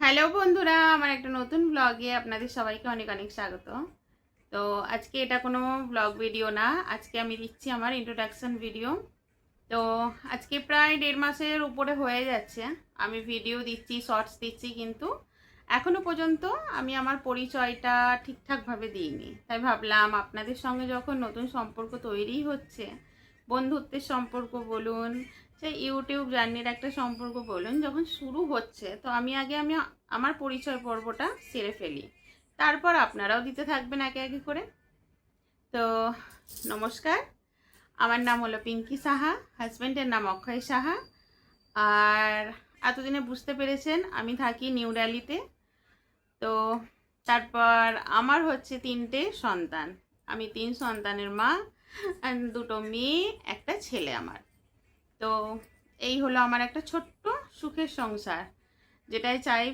Hello বন্ধুরা, আমার একটা নতুন ব্লগে আপনাদের সবাইকে অনেক অনেক স্বাগত। তো আজকে এটা কোনো ব্লগ ভিডিও না, আজকে আমি দিচ্ছি আমার ইন্ট্রোডাকশন ভিডিও। তো আজকে প্রায় 1.5 মাসের উপরে হয়ে যাচ্ছে আমি ভিডিও দিচ্ছি, শর্টস দিচ্ছি, কিন্তু এখনো পর্যন্ত আমি আমার পরিচয়টা ঠিকঠাকভাবে দিইনি। তাই ভাবলাম আপনাদের সঙ্গে যখন নতুন সম্পর্ক তৈরি হচ্ছে, বন্ধুত্বের সম্পর্ক বলুন, সেই ইউটিউব জার্নির একটা সম্পর্ক বলুন, যখন শুরু হচ্ছে, তো আমি আমার পরিচয় পর্বটা সেরে ফেলি, তারপর আপনারাও দিতে থাকবেন একে একে করে। তো নমস্কার, আমার নাম হলো পিঙ্কি সাহা, হাজব্যান্ডের নাম অক্ষয় সাহা। আর এতদিনে বুঝতে পেরেছেন আমি থাকি নিউ দিল্লিতে। তো তারপর আমার হচ্ছে 3টে সন্তান, আমি 3 সন্তানের মা, আর 2টো মেয়ে, একটা ছেলে আমার। তো এই হলো আমার একটা ছোট্ট সুখের সংসার, যেটাই চাই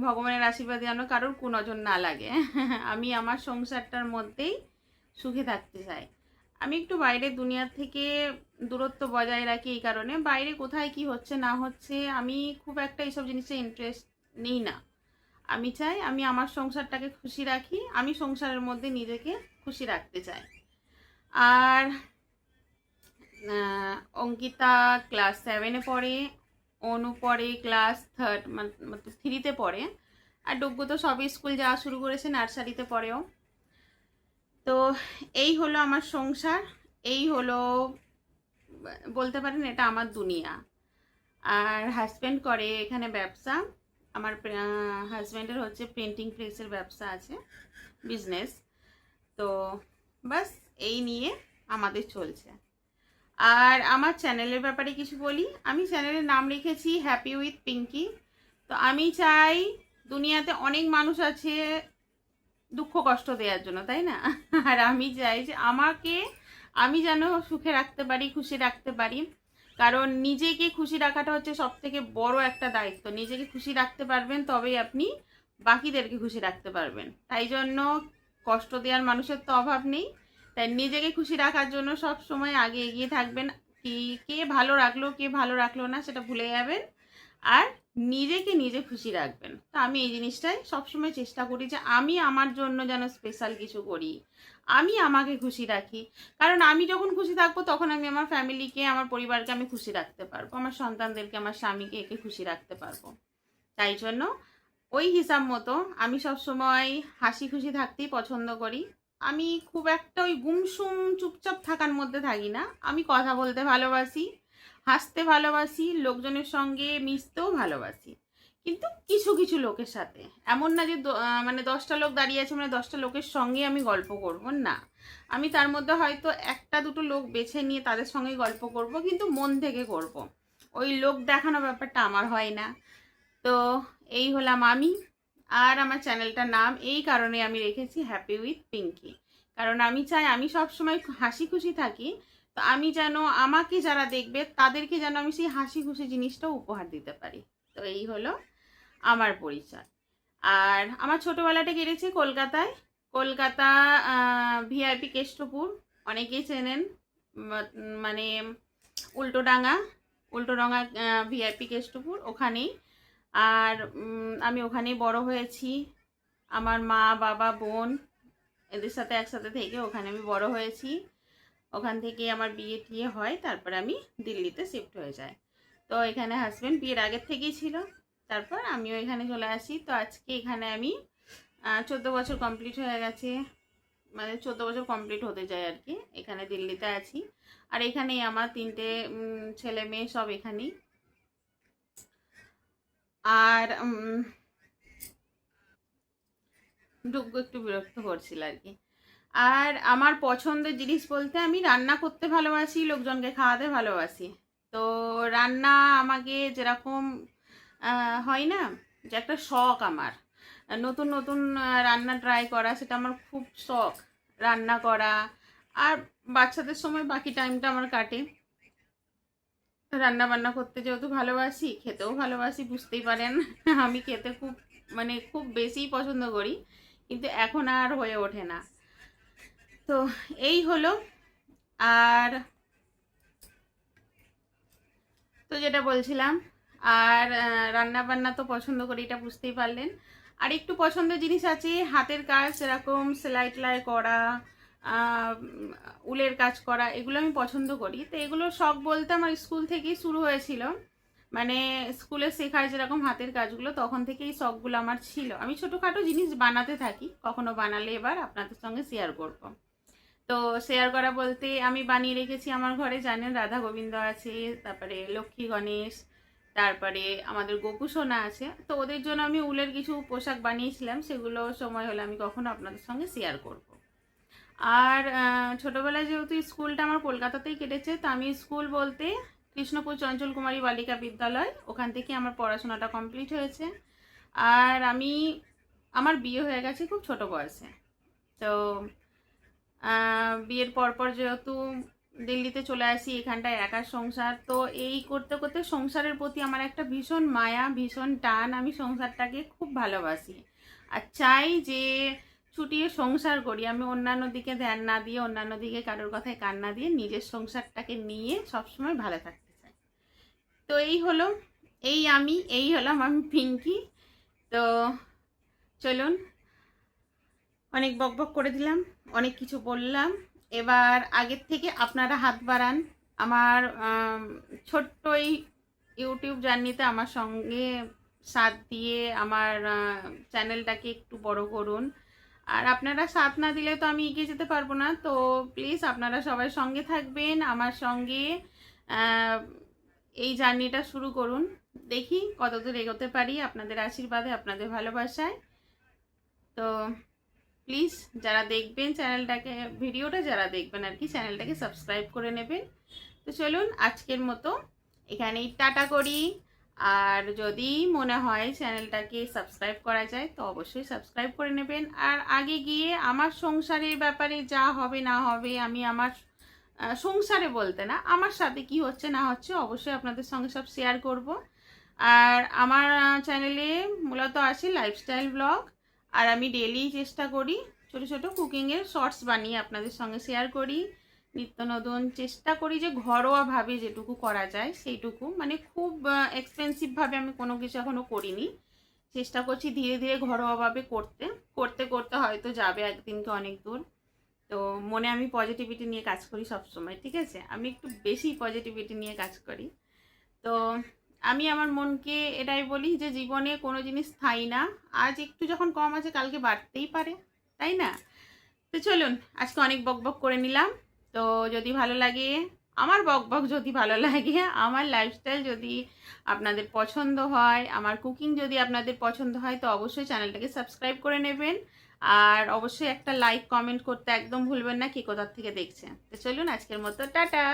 ভগবানের আশীর্বাদে যেন কারোর কুনজর না লাগে। আমি আমার সংসারটার মধ্যেই সুখে থাকতে চাই। আমি একটু বাইরের দুনিয়ার থেকে দূরত্ব বজায় রাখি, এই কারণে বাইরে কোথায় কি হচ্ছে না হচ্ছে আমি খুব একটা এইসব জিনিসে ইন্টারেস্ট নিই না। আমি চাই আমি আমার সংসারটাকে খুশি রাখি, আমি সংসারের মধ্যে নিজেকে খুশি রাখতে চাই। আর অঙ্কিতা ক্লাস 7-এ পড়ে, অনু পড়ে ক্লাস 3 মানে 3-তে পড়ে, আর ডগ্গু তো সবই স্কুল যাওয়া শুরু করেছে, নার্সারিতে পড়েও। তো এই হলো আমার সংসার, এই হলো বলতে পারেন এটা আমার দুনিয়া। আর হাজব্যান্ড করে এখানে ব্যবসা, আমার হাজব্যান্ডের হচ্ছে প্রিন্টিং প্রেসের ব্যবসা আছে, বিজনেস। তো বাস এই নিয়ে আমাদের চলছে। আর আমার চ্যানেলের ব্যাপারে কিছু বলি, আমি চ্যানেলের নাম রেখেছি হ্যাপি উইথ পিঙ্কি। তো আমি চাই, দুনিয়াতে অনেক মানুষ আছে দুঃখ কষ্ট দেওয়ার জন্য, তাই না? আর আমি চাই যে আমি যেন সুখে রাখতে পারি, খুশি রাখতে পারি। কারণ নিজেকে খুশি রাখাটা হচ্ছে সব থেকে বড় একটা দায়িত্ব। নিজেকে খুশি রাখতে পারবেন তবেই আপনি বাকিদেরকে খুশি রাখতে পারবেন। তাই জন্য কষ্ট দেওয়ার মানুষের তো অভাব নেই। তাই নিজেকে খুশি রাখার জন্য সব সময় আগে এগিয়ে থাকবেন। কি কে ভালো রাখলো কে ভালো রাখলো না সেটা ভুলে যাবেন, আর নিজেকে নিজে খুশি রাখবেন। তো আমি এই জিনিসটাই সবসময় চেষ্টা করি যে আমি আমার জন্য যেন স্পেশাল কিছু করি, আমি আমাকে খুশি রাখি। কারণ আমি যখন খুশি থাকবো তখন আমি আমার ফ্যামিলিকে, আমার পরিবারকে আমি খুশি রাখতে পারবো, আমার সন্তানদেরকে, আমার স্বামীকে একে খুশি রাখতে পারবো। তাই জন্য ওই হিসাব মতো আমি সবসময় হাসি খুশি থাকতেই পছন্দ করি। আমি খুব একটা ওই গুমসুম চুপচাপ থাকার মধ্যে থাকি না, আমি কথা বলতে ভালোবাসি, হাসতে ভালোবাসি, লোকজনের সঙ্গে মিশতেও ভালোবাসি। কিন্তু কিছু কিছু লোকের সাথে, এমন না যে মানে 10টা লোক দাঁড়িয়ে আছে মানে 10টা লোকের সঙ্গে আমি গল্প করব না। আমি তার মধ্যে হয়তো একটা দুটো লোক বেছে নিয়ে তাদের সঙ্গে গল্প করব, কিন্তু মন থেকে করব। ওই লোক দেখানো ব্যাপারটা আমার হয় না। তো এই হলাম আমি। আর আমার চ্যানেলটার নাম এই কারণে আমি রেখেছি হ্যাপি উইথ পিঙ্কি, কারণ আমি চাই আমি সব সময় হাসি খুশি থাকি। তো আমি যেন আমাকে যারা দেখবে তাদেরকে যেন আমি সেই হাসি খুশি জিনিসটাও উপহার দিতে পারি। তো এই হলো আমার পরিচয়। আর আমার ছোটোবেলাটা কেটেছে কলকাতায়। কলকাতা ভিআইপি কেষ্টপুর, অনেকেই চেনেন, মানে উল্টোডাঙা, উল্টোডাঙা ভিআইপি কেষ্টপুর ওখানেই। আর আমি ওখানেই বড় হয়েছি, আমার মা বাবা বোন এদের সাথে একসাথে থেকে ওখানে আমি বড় হয়েছি। ওখান থেকে আমার বিয়ে টিয়ে হয়, তারপর আমি দিল্লিতে শিফট হয়ে যাই। তো এখানে হাজব্যান্ড বিয়ের আগের থেকেই ছিল, তারপর আমিও এখানে চলে আসি। তো আজকে এখানে আমি 14 বছর কমপ্লিট হয়ে গেছে, মানে 14 বছর কমপ্লিট হতে যায় আর কি, এখানে দিল্লিতে আছি। আর এখানেই আমার 3টে ছেলে মেয়ে, সব এখানেই। আর ডুগ্গু একটু বিরক্ত করছিল আর কি। আর আমার পছন্দের জিনিস বলতে আমি রান্না করতে ভালোবাসি, লোকজনকে খাওয়াতে ভালোবাসি। তো রান্না আমাকে যেরকম হয় না যে একটা শখ আমার, নতুন নতুন রান্না ট্রাই করা, সেটা আমার খুব শখ, রান্না করা। আর বাচ্চাদের সময় বাকি টাইমটা আমার কাটে রান্না বান্না করতে, যেহেতু ভালোবাসি, খেতেও ভালোবাসি, বুঝতেই পারেন। আমি খেতে খুব মানে খুব বেশিই পছন্দ করি, কিন্তু এখন আর হয়ে ওঠে না। তো এই হলো। আর তো যেটা বলছিলাম, আর রান্না বান্না তো পছন্দ করি, এটা বুঝতেই পারলেন। আর একটু পছন্দের জিনিস আছে হাতের কাজ, যেরকম সেলাই টেলাই করা, উলের কাজ করা, এগুলো আমি পছন্দ করি। তো এগুলো শখ বলতে আমার স্কুল থেকেই শুরু হয়েছিল, মানে স্কুলে শেখায় যেরকম হাতের কাজগুলো, তখন থেকেই শখগুলো আমার ছিল। আমি ছোটোখাটো জিনিস বানাতে থাকি, কখনো বানালে এবার আপনাদের সঙ্গে শেয়ার করব। তো শেয়ার করা বলতে আমি বানিয়ে রেখেছি আমার ঘরে, জানেন রাধা গোবিন্দ আছে, তারপরে লক্ষ্মী গণেশ, তারপরে আমাদের গোপু সোনা আছে। তো ওদের জন্য আমি উলের কিছু পোশাক বানিয়েছিলাম, সেগুলো সময় হলে আমি কখনো আপনাদের সঙ্গে শেয়ার করব। আর ছোটোবেলায় যেহেতু স্কুলটা আমার কলকাতাতেই কেটেছে, তো আমি স্কুল বলতে কৃষ্ণপুর চঞ্চল কুমারী বালিকা বিদ্যালয়, ওখান থেকে আমার পড়াশোনাটা কমপ্লিট হয়েছে। আর আমার বিয়ে হয়ে গেছে খুব ছোট বয়সে। তো বিয়ের পরপর যেহেতু দিল্লিতে চলে আসি, এখানটায় একার সংসার, তো এই করতে করতে সংসারের প্রতি আমার একটা ভীষণ মায়া, ভীষণ টান। আমি সংসারটাকে খুব ভালোবাসি আর চাই যে ছুটিয়ে সংসার করি। আমি অন্যান্য দিকে ধ্যান না দিয়ে, অন্যান্য দিকে কারোর কথায় কান না দিয়ে, নিজের সংসারটাকে নিয়ে সবসময় ভালো থাকতে চাই। তো এই হলাম আমি পিঙ্কি। তো চলুন, অনেক বকবক করে দিলাম, অনেক কিছু বললাম। এবার আগের থেকে আপনারা হাত বাড়ান, আমার ছোট্ট এই ইউটিউব জার্নিতে আমার সঙ্গে সাথ দিয়ে আমার চ্যানেলটাকে একটু বড় করুন। আর আপনারা সাথ না দিলে তো আমি এগিয়ে যেতে পারবো না। তো প্লিজ আপনারা সবাই সঙ্গে থাকবেন, আমার সঙ্গে এই জার্নিটা শুরু করুন। দেখি কতদূর এগোতে পারি আপনাদের আশীর্বাদে, আপনাদের ভালোবাসায়। তো প্লিজ যারা দেখবেন চ্যানেলটাকে, ভিডিওটা যারা দেখবেন আর কি, চ্যানেলটাকে সাবস্ক্রাইব করে নেবেন। তো চলুন আজকের মতো এখানেই টাটা করি। আর যদি মনে হয় চ্যানেলটাকে সাবস্ক্রাইব করা যায় তো অবশ্যই সাবস্ক্রাইব করে নেবেন। আর আগে গিয়ে আমার সংসারের ব্যাপারে যা হবে না হবে, আমি আমার সংসারে বলতে না, আমার সাথে কি হচ্ছে না হচ্ছে অবশ্যই আপনাদের সঙ্গে সব শেয়ার করব। আর আমার চ্যানেলে মূলত আসে লাইফস্টাইল ব্লগ, আর আমি ডেলি চেষ্টা করি ছোটো ছোটো কুকিংয়ের শর্টস বানিয়ে আপনাদের সঙ্গে শেয়ার করি। নিত্য নতুন চেষ্টা করি যে ঘরোয়াভাবে যেটুকু করা যায় সেইটুকু, মানে খুব এক্সপেন্সিভভাবে আমি কোনো কিছু এখনও করিনি। চেষ্টা করছি ধীরে ধীরে ঘরোয়াভাবে করতে করতে করতে হয়তো যাবে একদিনকে অনেক দূর। তো মনে আমি পজিটিভিটি নিয়ে কাজ করি সব সময়, ঠিক আছে? আমি একটু বেশি পজিটিভিটি নিয়ে কাজ করি। তো আমি আমার মনকে এটাই বলি যে জীবনে কোনো জিনিস স্থায়ী না, আজ একটু যখন কম আছে কালকে বাড়তেই পারে, তাই না? তো চলুন আজকে অনেক বকবক করে নিলাম। তো যদি ভালো লাগে, আমার বকবক যদি ভালো লাগে, আমার লাইফস্টাইল যদি আপনাদের পছন্দ হয়, আমার কুকিং যদি আপনাদের পছন্দ হয়, তো অবশ্যই চ্যানেলটাকে সাবস্ক্রাইব করে নেবেন। আর অবশ্যই একটা লাইক কমেন্ট করতে একদম ভুলবেন না কে কোথা থেকে দেখছেন। তো চলুন আজকের মতো টাটা।